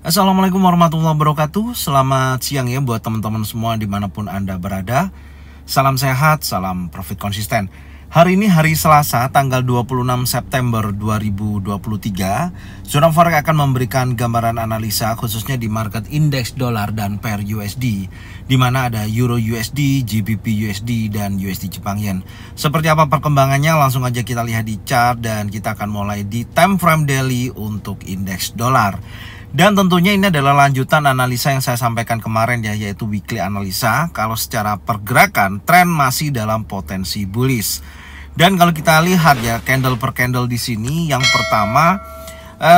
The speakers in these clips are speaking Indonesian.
Assalamualaikum warahmatullahi wabarakatuh. Selamat siang ya buat teman-teman semua dimanapun Anda berada. Salam sehat, salam profit konsisten. Hari ini hari Selasa tanggal 26 September 2023. Zona Forex akan memberikan gambaran analisa khususnya di market indeks dolar dan pair USD, di mana ada Euro USD, GBP USD, dan USD Jepang Yen. Seperti apa perkembangannya, langsung aja kita lihat di chart dan kita akan mulai di time frame daily untuk indeks dolar. Dan tentunya ini adalah lanjutan analisa yang saya sampaikan kemarin ya, yaitu weekly analisa. Kalau secara pergerakan, tren masih dalam potensi bullish. Dan kalau kita lihat ya, candle per candle di sini, yang pertama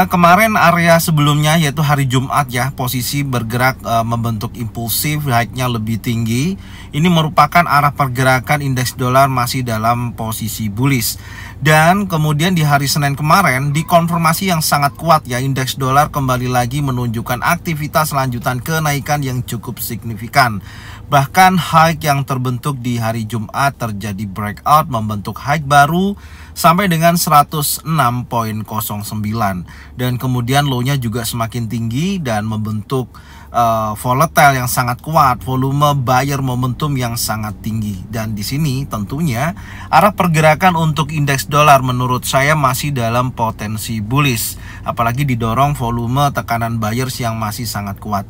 kemarin area sebelumnya yaitu hari Jumat ya, posisi bergerak membentuk impulsif, high-nya lebih tinggi. Ini merupakan arah pergerakan indeks dolar masih dalam posisi bullish. Dan kemudian di hari Senin kemarin dikonfirmasi yang sangat kuat ya, indeks dolar kembali lagi menunjukkan aktivitas lanjutan kenaikan yang cukup signifikan. Bahkan high yang terbentuk di hari Jumat terjadi breakout, membentuk high baru sampai dengan 106.09. Dan kemudian low-nya juga semakin tinggi dan membentuk volatile yang sangat kuat, volume buyer momentum yang sangat tinggi. Dan di sini tentunya arah pergerakan untuk indeks dolar menurut saya masih dalam potensi bullish, apalagi didorong volume tekanan buyers yang masih sangat kuat.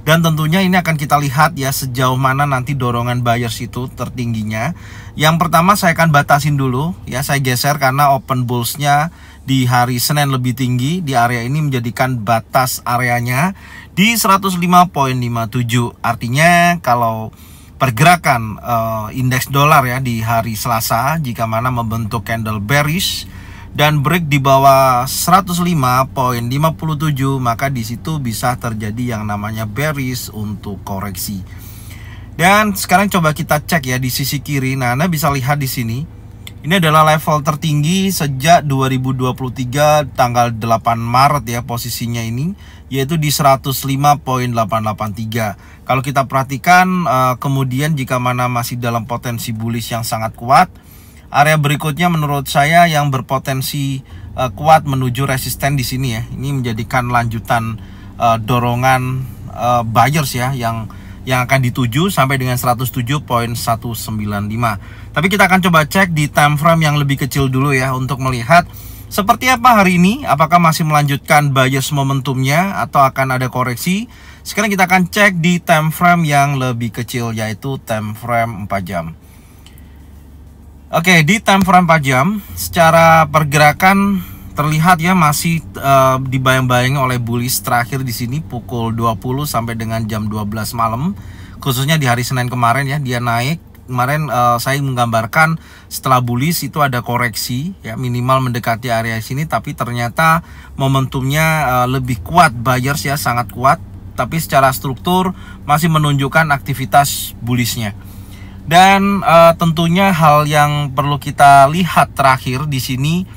Dan tentunya ini akan kita lihat ya, sejauh mana nanti dorongan buyers itu tertingginya. Yang pertama saya akan batasin dulu ya, saya geser karena open bulls-nya di hari Senin lebih tinggi. Di area ini menjadikan batas areanya di 105.57. Artinya kalau pergerakan indeks dolar ya di hari Selasa, jika mana membentuk candle bearish dan break di bawah 105.57, maka di situ bisa terjadi yang namanya bearish untuk koreksi. Dan sekarang coba kita cek ya di sisi kiri. Nah, Anda bisa lihat di sini. Ini adalah level tertinggi sejak 2023 tanggal 8 Maret ya, posisinya ini yaitu di 105.883. Kalau kita perhatikan kemudian jika mana masih dalam potensi bullish yang sangat kuat, area berikutnya menurut saya yang berpotensi kuat menuju resisten di sini ya. Ini menjadikan lanjutan dorongan buyers ya yang akan dituju sampai dengan 107.195. Tapi kita akan coba cek di time frame yang lebih kecil dulu ya, untuk melihat seperti apa hari ini. Apakah masih melanjutkan buyers momentumnya atau akan ada koreksi. Sekarang kita akan cek di time frame yang lebih kecil, yaitu time frame 4 jam. Oke, di time frame 4 jam secara pergerakan terlihat ya masih dibayang-bayangi oleh bullish terakhir di sini pukul 20 sampai dengan jam 12 malam. Khususnya di hari Senin kemarin ya, dia naik. Kemarin saya menggambarkan setelah bullish itu ada koreksi ya, minimal mendekati area sini, tapi ternyata momentumnya lebih kuat, buyers ya sangat kuat, tapi secara struktur masih menunjukkan aktivitas bullishnya. Dan tentunya hal yang perlu kita lihat terakhir di sini,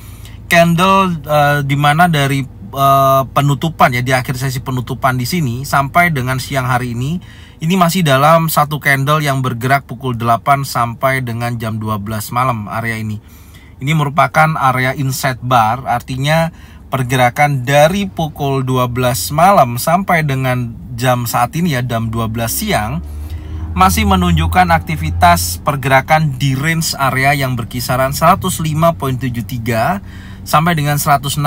candle dimana dari penutupan ya, di akhir sesi penutupan di sini sampai dengan siang hari ini masih dalam satu candle yang bergerak pukul 8 sampai dengan jam 12 malam. Area ini merupakan area inside bar, artinya pergerakan dari pukul 12 malam sampai dengan jam saat ini ya, jam 12 siang, masih menunjukkan aktivitas pergerakan di range area yang berkisaran 105.73 sampai dengan 106.09,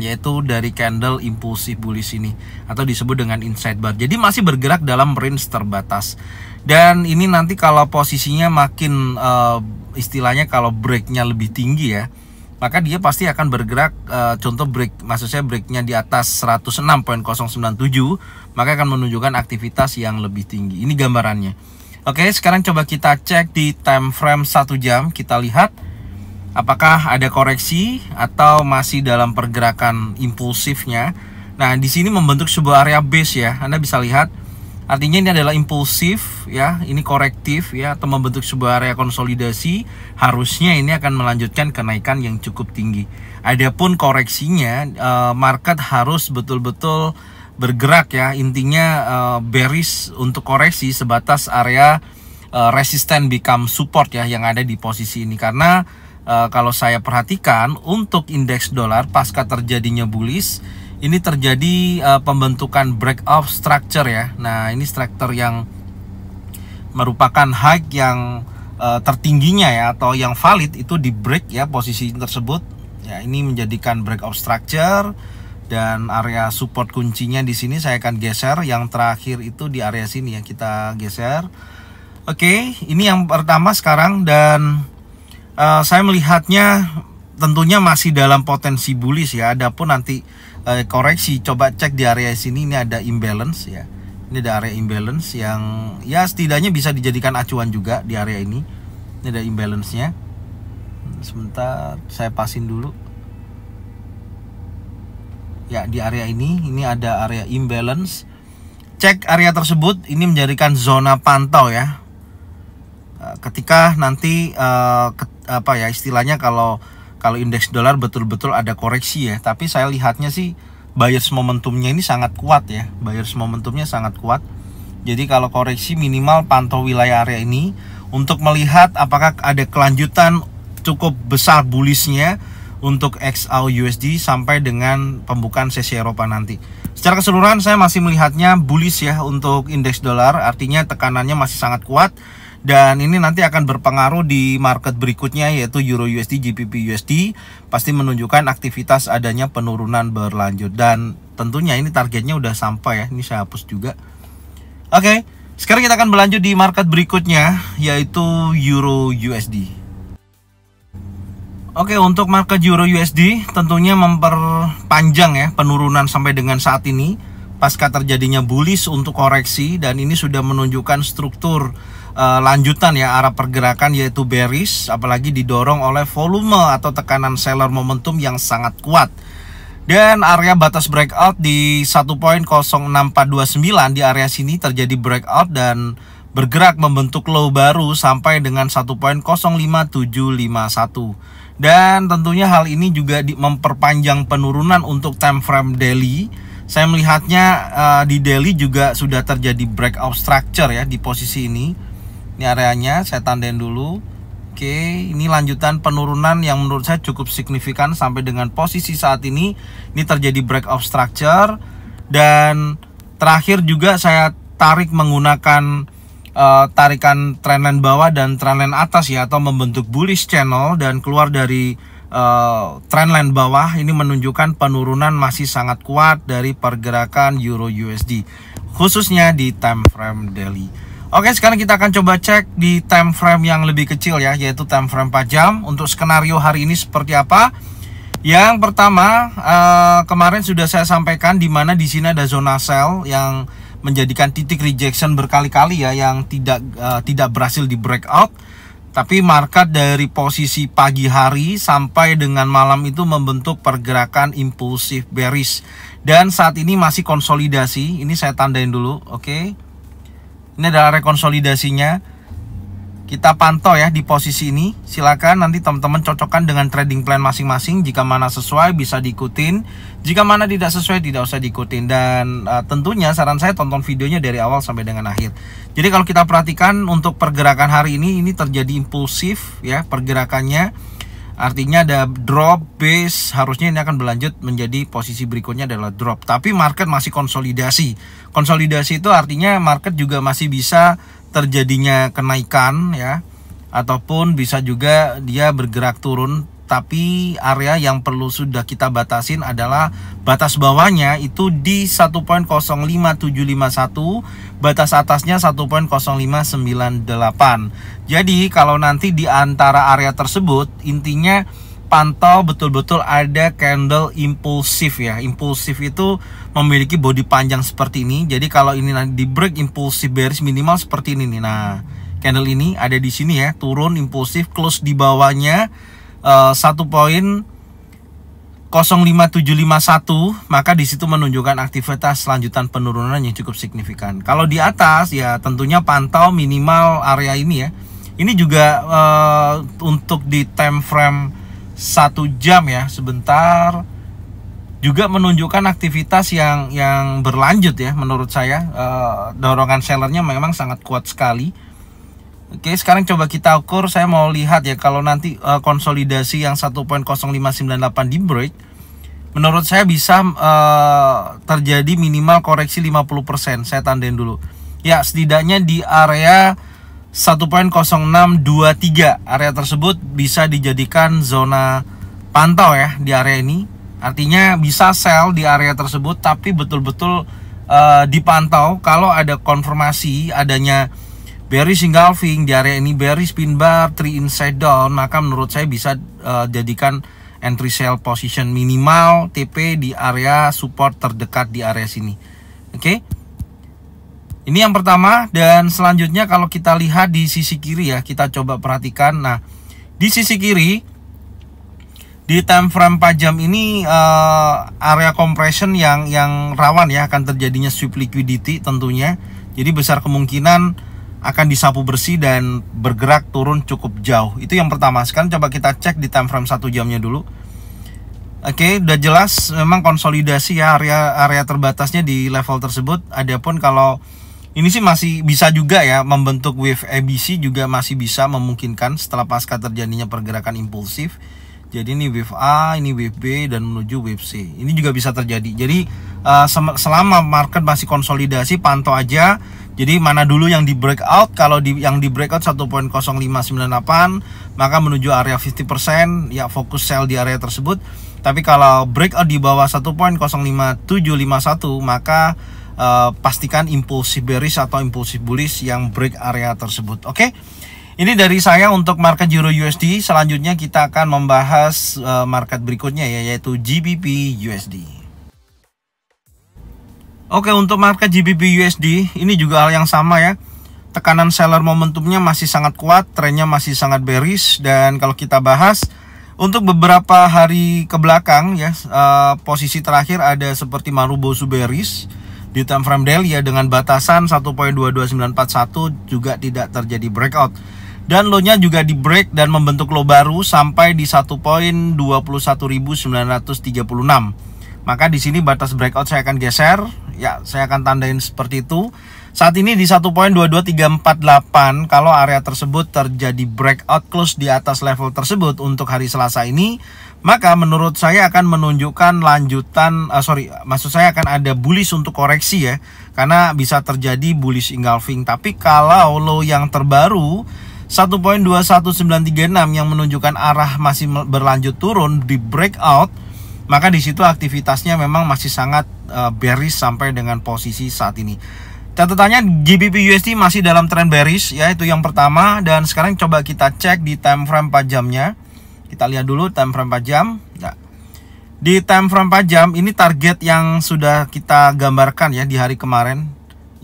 yaitu dari candle impulsif bullish ini atau disebut dengan inside bar. Jadi masih bergerak dalam range terbatas. Dan ini nanti kalau posisinya makin istilahnya kalau breaknya lebih tinggi ya, maka dia pasti akan bergerak, contoh break, maksud saya breaknya di atas 106.097, maka akan menunjukkan aktivitas yang lebih tinggi. Ini gambarannya. Oke, sekarang coba kita cek di time frame 1 jam. Kita lihat apakah ada koreksi atau masih dalam pergerakan impulsifnya. Nah, di sini membentuk sebuah area base ya. Anda bisa lihat, artinya ini adalah impulsif ya, ini korektif ya, atau membentuk sebuah area konsolidasi. Harusnya ini akan melanjutkan kenaikan yang cukup tinggi. Adapun koreksinya, market harus betul-betul bergerak ya. Intinya bearish untuk koreksi sebatas area resisten become support ya yang ada di posisi ini. Karena kalau saya perhatikan untuk indeks dolar pasca terjadinya bullish ini terjadi pembentukan breakout structure ya. Nah, ini structure yang merupakan high yang tertingginya ya, atau yang valid itu di break ya posisi tersebut. Ya, ini menjadikan breakout structure, dan area support kuncinya di sini saya akan geser. Yang terakhir itu di area sini ya, kita geser. Oke, ini yang pertama sekarang, dan saya melihatnya tentunya masih dalam potensi bullish ya. Adapun nanti koreksi, coba cek di area sini, ini ada imbalance ya. Ini ada area imbalance yang ya setidaknya bisa dijadikan acuan juga di area ini. Ini ada imbalance-nya. Sebentar, saya pasin dulu. Ya, di area ini ada area imbalance. Cek area tersebut, ini menjadikan zona pantau ya. Ketika nanti apa ya istilahnya, kalau indeks dolar betul-betul ada koreksi ya. Tapi saya lihatnya sih buyers momentumnya ini sangat kuat ya. Buyers momentumnya sangat kuat. Jadi kalau koreksi minimal pantau wilayah area ini untuk melihat apakah ada kelanjutan cukup besar bullishnya untuk XAU/USD sampai dengan pembukaan sesi Eropa nanti. Secara keseluruhan saya masih melihatnya bullish ya untuk indeks dolar, artinya tekanannya masih sangat kuat. Dan ini nanti akan berpengaruh di market berikutnya, yaitu Euro USD, GBP USD. Pasti menunjukkan aktivitas adanya penurunan berlanjut. Dan tentunya ini targetnya udah sampai ya. Ini saya hapus juga. Oke, sekarang kita akan berlanjut di market berikutnya, yaitu Euro USD. Oke, untuk market Euro USD tentunya memperpanjang ya penurunan sampai dengan saat ini. Pasca terjadinya bullish untuk koreksi, dan ini sudah menunjukkan struktur lanjutan ya arah pergerakan, yaitu bearish, apalagi didorong oleh volume atau tekanan seller momentum yang sangat kuat. Dan area batas breakout di 1.06429 di area sini terjadi breakout dan bergerak membentuk low baru sampai dengan 1.05751. Dan tentunya hal ini juga memperpanjang penurunan untuk time frame daily. Saya melihatnya di daily juga sudah terjadi breakout structure ya di posisi ini. Ini areanya saya tandain dulu. Oke, ini lanjutan penurunan yang menurut saya cukup signifikan sampai dengan posisi saat ini. Ini terjadi breakout structure, dan terakhir juga saya tarik menggunakan tarikan trendline bawah dan trendline atas ya, atau membentuk bullish channel dan keluar dari trendline bawah. Ini menunjukkan penurunan masih sangat kuat dari pergerakan Euro USD, khususnya di time frame daily. Oke, sekarang kita akan coba cek di time frame yang lebih kecil ya, yaitu time frame 4 jam. Untuk skenario hari ini seperti apa? Yang pertama, kemarin sudah saya sampaikan di mana di sini ada zona sell yang menjadikan titik rejection berkali-kali ya, yang tidak berhasil di breakout. Tapi market dari posisi pagi hari sampai dengan malam itu membentuk pergerakan impulsif bearish, dan saat ini masih konsolidasi. Ini saya tandain dulu, oke. Ini adalah rekonsolidasinya. Kita pantau ya di posisi ini. Silakan nanti teman-teman cocokkan dengan trading plan masing-masing. Jika mana sesuai bisa diikutin, jika mana tidak sesuai tidak usah diikutin. Dan tentunya saran saya tonton videonya dari awal sampai dengan akhir. Jadi kalau kita perhatikan untuk pergerakan hari ini terjadi impulsif ya pergerakannya. Artinya ada drop base, harusnya ini akan berlanjut menjadi posisi berikutnya adalah drop. Tapi market masih konsolidasi. Konsolidasi itu artinya market juga masih bisa terjadinya kenaikan ya, ataupun bisa juga dia bergerak turun. Tapi area yang perlu sudah kita batasin adalah batas bawahnya itu di 1.05751, batas atasnya 1.0598. Jadi kalau nanti di antara area tersebut, intinya pantau betul-betul ada candle impulsif ya. Impulsif itu memiliki body panjang seperti ini. Jadi kalau ini nanti di break impulsif bearish minimal seperti ini nih. Nah, candle ini ada di sini ya, turun impulsif, close di bawahnya 1.05751, maka di situ menunjukkan aktivitas lanjutan penurunan yang cukup signifikan. Kalau di atas ya tentunya pantau minimal area ini ya. Ini juga untuk di time frame 1 jam ya, sebentar juga menunjukkan aktivitas yang berlanjut ya. Menurut saya dorongan sellernya memang sangat kuat sekali. Oke, sekarang coba kita ukur. Saya mau lihat ya, kalau nanti konsolidasi yang 1.0598 di break, menurut saya bisa terjadi minimal koreksi 50%. Saya tandain dulu. Ya, setidaknya di area 1.0623 area tersebut bisa dijadikan zona pantau ya di area ini. Artinya bisa sell di area tersebut, tapi betul-betul dipantau. Kalau ada konfirmasi adanya bearish engulfing di area ini, bearish pin bar, 3 inside down, maka menurut saya bisa jadikan entry sell position minimal TP di area support terdekat di area sini. Oke. Ini yang pertama, dan selanjutnya kalau kita lihat di sisi kiri ya, kita coba perhatikan. Nah, di sisi kiri di time frame 4 jam ini area compression yang rawan ya akan terjadinya sweep liquidity tentunya. Jadi besar kemungkinan akan disapu bersih dan bergerak turun cukup jauh. Itu yang pertama. Sekarang coba kita cek di time frame 1 jamnya dulu. Oke, udah jelas memang konsolidasi ya, area terbatasnya di level tersebut. Adapun kalau ini sih masih bisa juga ya membentuk wave ABC, juga masih bisa memungkinkan setelah pasca terjadinya pergerakan impulsif. Jadi ini wave A, ini wave B, dan menuju wave C. Ini juga bisa terjadi. Jadi selama market masih konsolidasi, pantau aja. Jadi mana dulu yang di breakout. Kalau yang di breakout 1.0598, maka menuju area 50%, ya fokus sell di area tersebut. Tapi kalau breakout di bawah 1.05751, maka pastikan impulsif bearish atau impulsif bullish yang break area tersebut. Oke, ini dari saya untuk market Euro USD. Selanjutnya kita akan membahas market berikutnya ya, yaitu GBP USD. Oke, untuk market GBP USD ini juga hal yang sama ya. Tekanan seller momentumnya masih sangat kuat, trennya masih sangat bearish. Dan kalau kita bahas untuk beberapa hari ke belakang ya, posisi terakhir ada seperti Marubozu bearish di time frame daily ya, dengan batasan 1.22941 juga tidak terjadi breakout, dan low-nya juga di break dan membentuk low baru sampai di 1.21936. Maka di sini batas breakout saya akan geser ya, saya akan tandain seperti itu. Saat ini di 1.22348, kalau area tersebut terjadi breakout close di atas level tersebut untuk hari Selasa ini, maka menurut saya akan menunjukkan lanjutan, maksud saya akan ada bullish untuk koreksi ya, karena bisa terjadi bullish engulfing. Tapi kalau low yang terbaru 1.21936 yang menunjukkan arah masih berlanjut turun di breakout, maka di situ aktivitasnya memang masih sangat bearish sampai dengan posisi saat ini. Catatannya GBP USD masih dalam tren bearish ya, itu yang pertama. Dan sekarang coba kita cek di time frame 4 jamnya. Kita lihat dulu time frame 4 jam ya. Di time frame 4 jam ini target yang sudah kita gambarkan ya di hari kemarin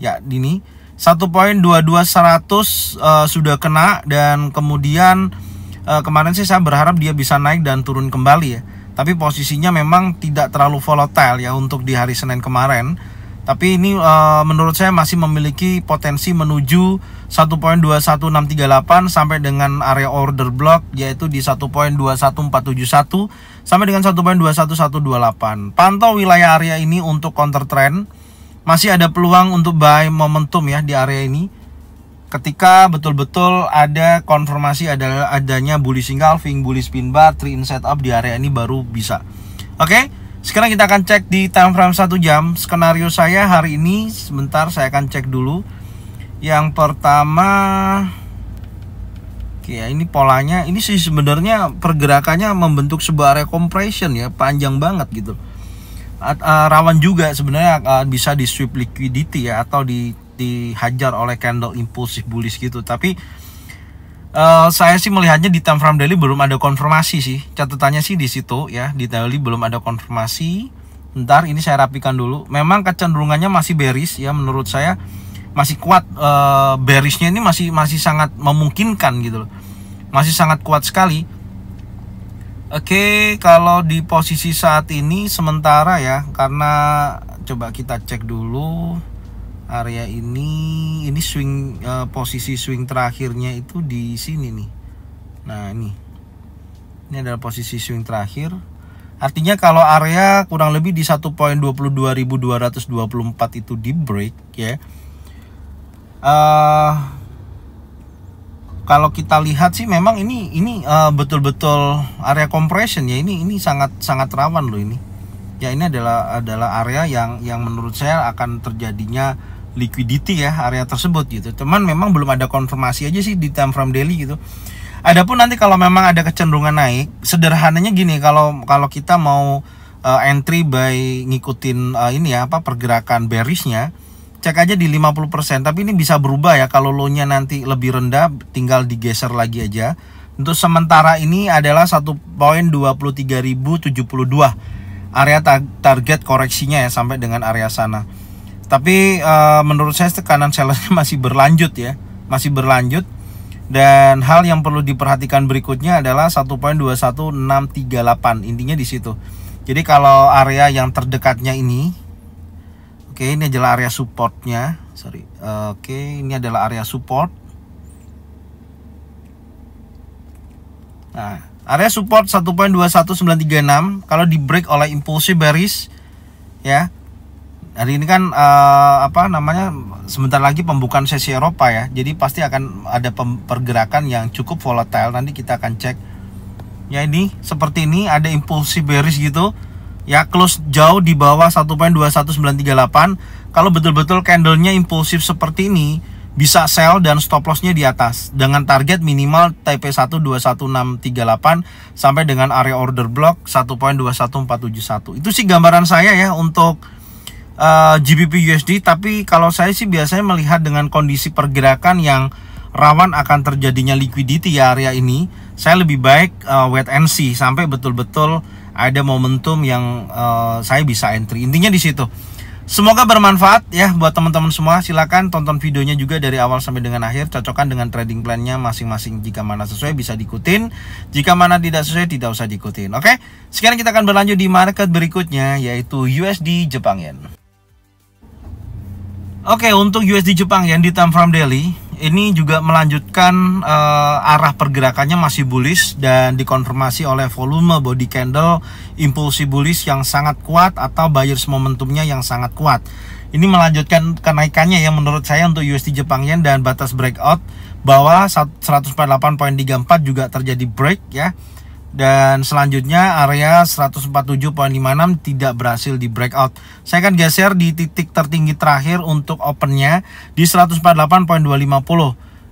ya, ini 1.22100 sudah kena. Dan kemudian kemarin sih saya berharap dia bisa naik dan turun kembali ya, tapi posisinya memang tidak terlalu volatile ya untuk di hari Senin kemarin. Tapi ini menurut saya masih memiliki potensi menuju 1.21638 sampai dengan area order block, yaitu di 1.21471 sampai dengan 1.21128. Pantau wilayah area ini untuk counter trend. Masih ada peluang untuk buy momentum ya di area ini. Ketika betul-betul ada konfirmasi adanya bullish engulfing, bullish pin bar, 3 inside up di area ini baru bisa. Oke. Sekarang kita akan cek di time frame 1 jam. Skenario saya hari ini, sebentar saya akan cek dulu. Yang pertama, oke ya, ini polanya. Ini sih sebenarnya pergerakannya membentuk sebuah area compression ya, panjang banget gitu. Rawan juga sebenarnya bisa di sweep liquidity ya, atau dihajar oleh candle impulsif bullish gitu. Tapi saya sih melihatnya di time frame daily belum ada konfirmasi sih. Catatannya sih di situ ya, di daily belum ada konfirmasi. Bentar, ini saya rapikan dulu. Memang kecenderungannya masih bearish ya, menurut saya masih kuat. Bearishnya ini masih sangat memungkinkan gitu loh, masih sangat kuat sekali. Oke, kalau di posisi saat ini sementara ya, karena coba kita cek dulu area ini swing, posisi swing terakhirnya itu di sini nih. Nah, ini adalah posisi swing terakhir. Artinya kalau area kurang lebih di 1.22224 itu di break ya. Kalau kita lihat sih memang ini betul-betul area compression ya. Ini sangat rawan loh ini. ya ini adalah area yang menurut saya akan terjadinya liquidity ya, area tersebut gitu. Cuman memang belum ada konfirmasi aja sih di time frame daily gitu. Adapun nanti kalau memang ada kecenderungan naik, sederhananya gini, kalau kita mau entry by ngikutin ini ya, pergerakan bearishnya, cek aja di 50%. Tapi ini bisa berubah ya, kalau low-nya nanti lebih rendah tinggal digeser lagi aja. Untuk sementara ini adalah 1.23.072 area target koreksinya ya, sampai dengan area sana. Tapi menurut saya tekanan sellernya masih berlanjut ya, masih berlanjut. Dan hal yang perlu diperhatikan berikutnya adalah 1.21638, intinya di situ. Jadi kalau area yang terdekatnya ini, oke, ini adalah area supportnya, ini adalah area support. Nah, area support 1.21936 kalau di break oleh impulsive bearish ya. Hari ini kan sebentar lagi pembukaan sesi Eropa ya. Jadi pasti akan ada pergerakan yang cukup volatile. Nanti kita akan cek. Ya, ini seperti ini ada impulsive bearish gitu. Ya, close jauh di bawah 1.21938. Kalau betul-betul candlenya impulsif seperti ini, bisa sell dan stop lossnya di atas dengan target minimal TP1 21638 sampai dengan area order block 1.21471. Itu sih gambaran saya ya untuk GBP USD. Tapi kalau saya sih biasanya melihat dengan kondisi pergerakan yang rawan akan terjadinya liquidity ya area ini, saya lebih baik wait and see sampai betul-betul ada momentum yang saya bisa entry. Intinya di situ. Semoga bermanfaat ya buat teman-teman semua. Silakan tonton videonya juga dari awal sampai dengan akhir, cocokkan dengan trading plan-nya masing-masing. Jika mana sesuai bisa diikutin, jika mana tidak sesuai tidak usah diikutin. Oke, sekarang kita akan berlanjut di market berikutnya, yaitu USD Jepang Yen. Oke, untuk USD Jepang Yen di time frame daily ini juga melanjutkan arah pergerakannya masih bullish dan dikonfirmasi oleh volume body candle impulsi bullish yang sangat kuat atau buyers momentumnya yang sangat kuat. Ini melanjutkan kenaikannya ya menurut saya untuk USD Jepang Yen, dan batas breakout bawah 148.34 juga terjadi break ya. Dan selanjutnya area 147.56 tidak berhasil di breakout. Saya akan geser di titik tertinggi terakhir untuk opennya di 148.250.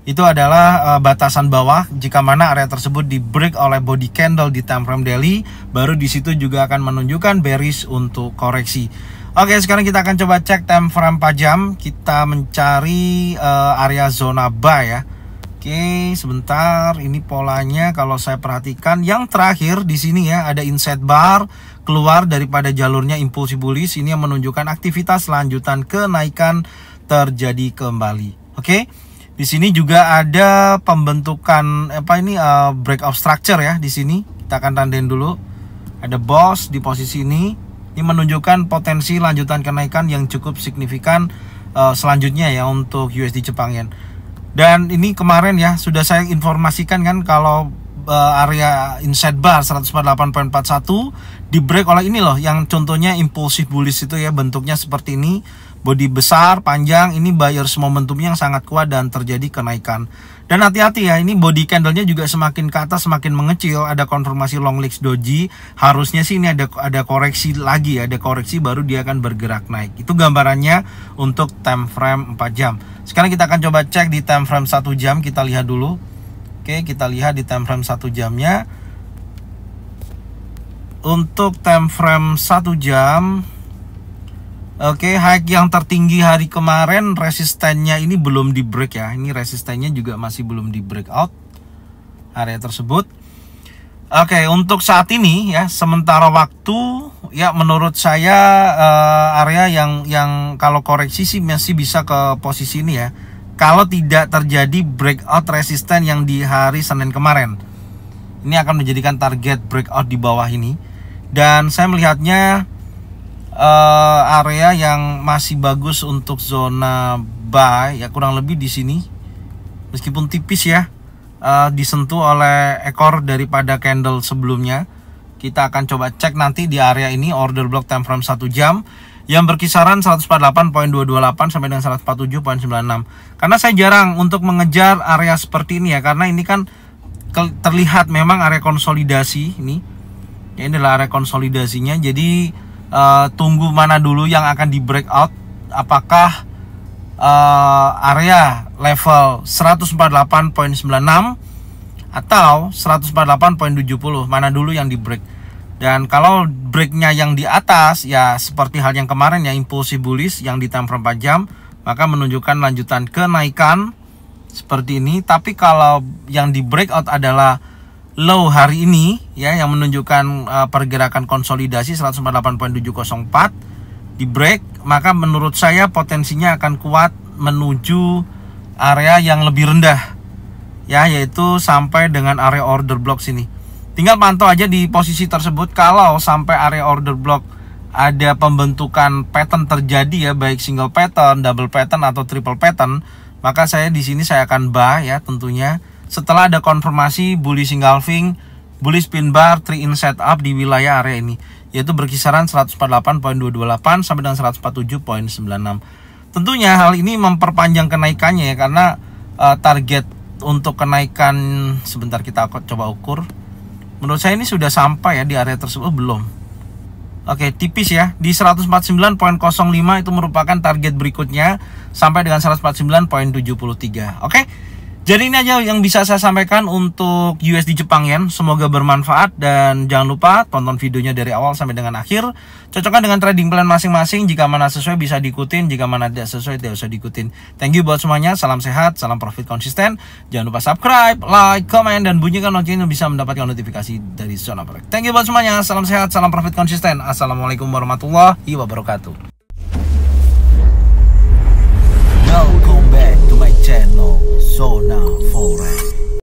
Itu adalah batasan bawah. Jika mana area tersebut di break oleh body candle di time frame daily, baru di situ juga akan menunjukkan bearish untuk koreksi. Oke, sekarang kita akan coba cek time frame 4 jam. Kita mencari area zona buy ya. Oke, sebentar. Ini polanya kalau saya perhatikan yang terakhir di sini ya, ada inside bar keluar daripada jalurnya impulsi bullish. Ini yang menunjukkan aktivitas lanjutan kenaikan terjadi kembali. Oke. Di sini juga ada pembentukan breakout structure ya di sini. Kita akan tandain dulu. Ada boss di posisi ini. Ini menunjukkan potensi lanjutan kenaikan yang cukup signifikan selanjutnya ya untuk USD Jepang Yen. Dan ini kemarin ya sudah saya informasikan kan kalau area inside bar 148.41 di break oleh ini loh, yang contohnya impulsif bullish itu ya, bentuknya seperti ini, body besar panjang, ini buyers momentum yang sangat kuat dan terjadi kenaikan. Dan hati-hati ya, ini body candlenya juga semakin ke atas semakin mengecil, ada konfirmasi long legs doji. Harusnya sih ini ada koreksi lagi, ada koreksi baru dia akan bergerak naik. Itu gambarannya untuk time frame 4 jam. Sekarang kita akan coba cek di time frame 1 jam, kita lihat dulu. Oke, kita lihat di time frame 1 jamnya. Untuk time frame 1 jam, oke, high yang tertinggi hari kemarin resistennya ini belum di break ya. Ini resistennya juga masih belum di breakout area tersebut. Oke, untuk saat ini ya, sementara waktu ya menurut saya area yang kalau koreksi sih masih bisa ke posisi ini ya. Kalau tidak terjadi breakout resisten yang di hari Senin kemarin. Ini akan menjadikan target breakout di bawah ini. Dan saya melihatnya area yang masih bagus untuk zona buy ya kurang lebih di sini, meskipun tipis ya, disentuh oleh ekor daripada candle sebelumnya. Kita akan coba cek nanti di area ini order block time frame 1 jam yang berkisaran 148.228 sampai dengan 147.96. Karena saya jarang untuk mengejar area seperti ini ya, karena ini kan terlihat memang area konsolidasi ini. Ya, ini adalah area konsolidasinya. Jadi tunggu mana dulu yang akan di breakout, apakah area level 148.96 atau 148.70, mana dulu yang di break. Dan kalau breaknya yang di atas, ya seperti hal yang kemarin ya, impulsif bullish yang di time frame 4 jam, maka menunjukkan lanjutan kenaikan seperti ini. Tapi kalau yang di breakout adalah low hari ini ya, yang menunjukkan pergerakan konsolidasi 148.704 di break, maka menurut saya potensinya akan kuat menuju area yang lebih rendah ya, yaitu sampai dengan area order block sini. Tinggal pantau aja di posisi tersebut. Kalau sampai area order block ada pembentukan pattern terjadi ya, baik single pattern, double pattern atau triple pattern, maka saya di sini saya akan buy ya tentunya. Setelah ada konfirmasi bullish engulfing, bullish pin bar, 3 in setup di wilayah area ini, yaitu berkisaran 148.228 sampai dengan 147.96. Tentunya hal ini memperpanjang kenaikannya ya, karena target untuk kenaikan, sebentar kita coba ukur. Menurut saya ini sudah sampai ya di area tersebut, belum. Oke, tipis ya, di 149.05 itu merupakan target berikutnya sampai dengan 149.73. Oke. Jadi ini aja yang bisa saya sampaikan untuk USD Jepang Yen. Semoga bermanfaat dan jangan lupa tonton videonya dari awal sampai dengan akhir. Cocokkan dengan trading plan masing-masing. Jika mana sesuai bisa diikutin, jika mana tidak sesuai tidak usah diikutin. Thank you buat semuanya. Salam sehat, salam profit konsisten. Jangan lupa subscribe, like, comment, dan bunyikan loncengnya bisa mendapatkan notifikasi dari Zona Forex. Thank you buat semuanya. Salam sehat, salam profit konsisten. Assalamualaikum warahmatullahi wabarakatuh.